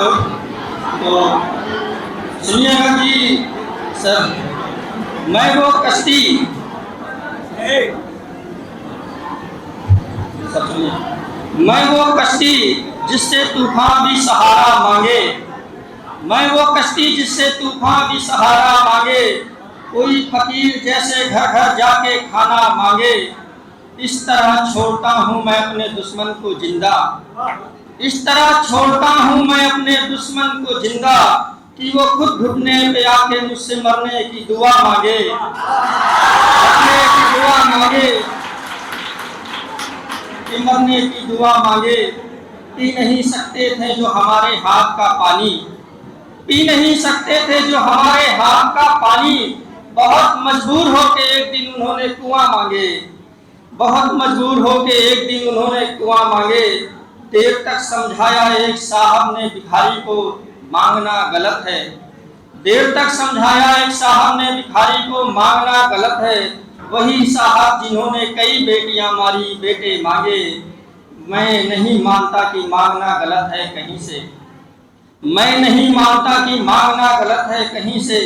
तो सुनिएगा कि सर, मैं वो कश्ती मैं वो कश्ती जिससे तूफान भी सहारा मांगे, मैं वो कश्ती जिससे तूफान भी सहारा मांगे, कोई फकीर जैसे घर घर जाके खाना मांगे, इस तरह छोड़ता हूँ मैं अपने दुश्मन को जिंदा, इस तरह छोड़ता हूँ मैं अपने दुश्मन को जिंदा, कि वो खुद घुटने पे आके मुझसे मरने की दुआ मांगे, मरने की दुआ मांगे, कि मरने की दुआ मांगे। पी नहीं सकते थे जो हमारे हाथ का पानी, पी नहीं सकते थे जो हमारे हाथ का पानी, बहुत मजबूर होके एक दिन उन्होंने कुआं मांगे, बहुत मजबूर होके एक दिन उन्होंने कुआं मांगे। देर तक समझाया एक साहब ने भिखारी को मांगना गलत है, देर तक समझाया एक साहब ने भिखारी को मांगना गलत है, वही साहब जिन्होंने कई बेटियां मारी बेटे मांगे। मैं नहीं मानता कि मांगना गलत है कहीं से, मैं नहीं मानता कि मांगना गलत है कहीं से,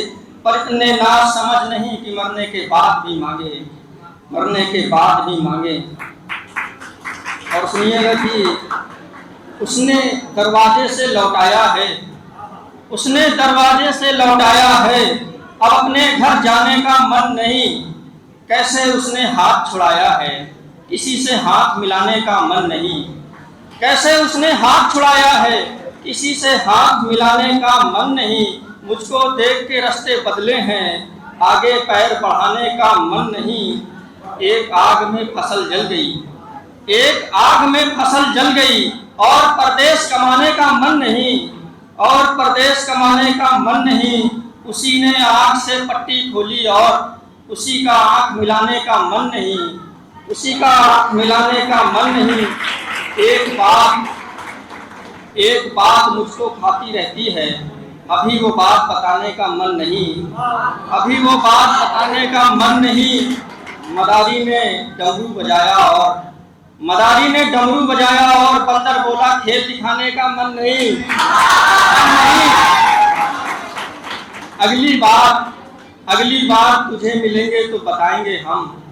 पर इतने ना समझ नहीं कि मरने के बाद भी मांगे, मरने के बाद भी मांगे। और सुनिएगा कि उसने दरवाजे से लौटाया है, उसने दरवाजे से लौटाया है, अब अपने घर जाने का मन नहीं, कैसे उसने हाथ छुड़ाया है, किसी से हाथ मिलाने का मन नहीं, कैसे उसने हाथ छुड़ाया है, किसी से हाथ मिलाने का मन नहीं। मुझको देख के रास्ते बदले हैं, आगे पैर बढ़ाने का मन नहीं। एक आग में फसल जल गई, एक आग में फसल जल गई, और परदेश कमाने का मन नहीं, और परदेश कमाने का मन नहीं। उसी ने आँख से पट्टी खोली और उसी का आँख मिलाने का मन नहीं, उसी का आँख मिलाने का मन नहीं। एक बात मुझको खाती रहती है, अभी वो बात बताने का मन नहीं, अभी वो बात बताने का मन नहीं। मदारी ने डमरू बजाया और मदारी ने डमरू बजाया और बंदर बोला खेल दिखाने का मन नहीं, मन नहीं। अगली बार तुझे मिलेंगे तो बताएंगे हम,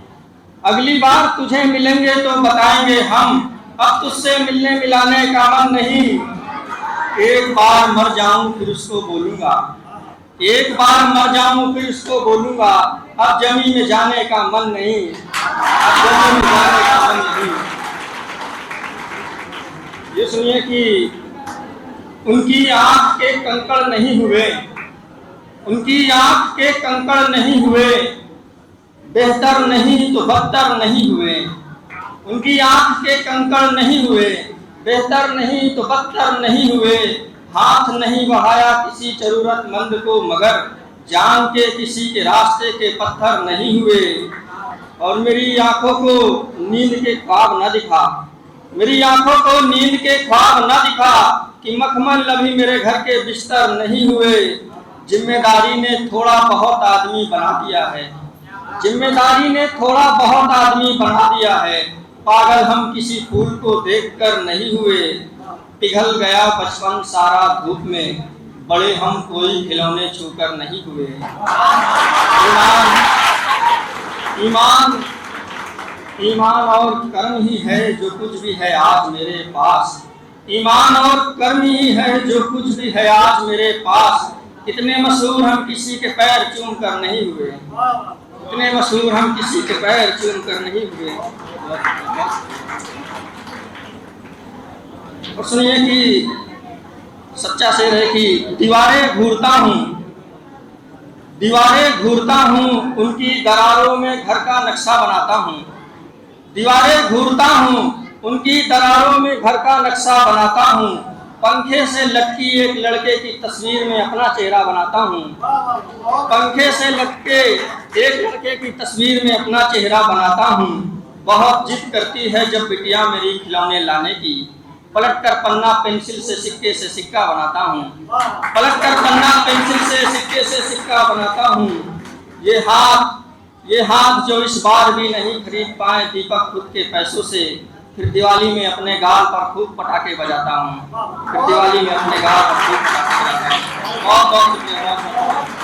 अगली बार तुझे मिलेंगे तो बताएंगे हम, अब तुझसे मिलने मिलाने का मन नहीं। एक बार मर जाऊं फिर उसको बोलूंगा, एक बार मर जाऊं फिर उसको बोलूंगा, अब जमीन में जाने का मन नहीं, अब जमीन में जाने का मन नहीं। ये सुनिए कि उनकी आंख के कंकड़ नहीं हुए, उनकी आंख के कंकड़ नहीं हुए, बेहतर नहीं तो बदतर नहीं हुए, उनकी आंख के कंकड़ नहीं हुए, बेहतर नहीं तो बदतर नहीं हुए। हाथ नहीं बढ़ाया किसी जरूरतमंद को, मगर जान के किसी के रास्ते के पत्थर नहीं हुए। और मेरी आंखों को नींद के ख्वाब न दिखा, मेरी आंखों को नींद के ख्वाब न दिखा, कि मखमल अभी मेरे घर के बिस्तर नहीं हुए। जिम्मेदारी ने थोड़ा बहुत आदमी बना दिया है, जिम्मेदारी ने थोड़ा बहुत आदमी बना दिया है। पागल हम किसी फूल को देखकर नहीं हुए, पिघल गया बचपन सारा धूप में, बड़े हम कोई खिलौने छूकर नहीं हुए। ईमान और कर्म ही है जो कुछ भी है आज मेरे पास, ईमान और कर्म ही है जो कुछ भी है आज मेरे पास। इतने मशहूर हम किसी के पैर चूम कर नहीं हुए, इतने मशहूर हम किसी के पैर चूम कर नहीं हुए। और सुनिए कि सच्चा शेर है कि दीवारें घूरता हूँ, दीवारें घूरता हूँ, उनकी दरारों में घर का नक्शा बनाता हूँ, दीवारें घूरता हूँ, उनकी दरारों में घर का नक्शा बनाता हूँ। पंखे से लटकी एक लड़के की तस्वीर में अपना चेहरा बनाता हूँ, पंखे से लटके एक लड़के की तस्वीर में अपना चेहरा बनाता हूँ। बहुत जिद करती है जब बिटिया मेरी खिलौने लाने की, पलट कर पन्ना पेंसिल से सिक्के से सिक्का बनाता हूँ, पलट कर पन्ना पेंसिल से सिक्के से सिक्का बनाता हूँ। ये हाथ जो इस बार भी नहीं खरीद पाए दीपक खुद के पैसों से, फिर दिवाली में अपने गाल पर खूब पटाखे बजाता हूँ। फिर दिवाली में अपने गाल पर खूब पटाखे बजाता हूँ। बहुत बहुत शुक्रिया।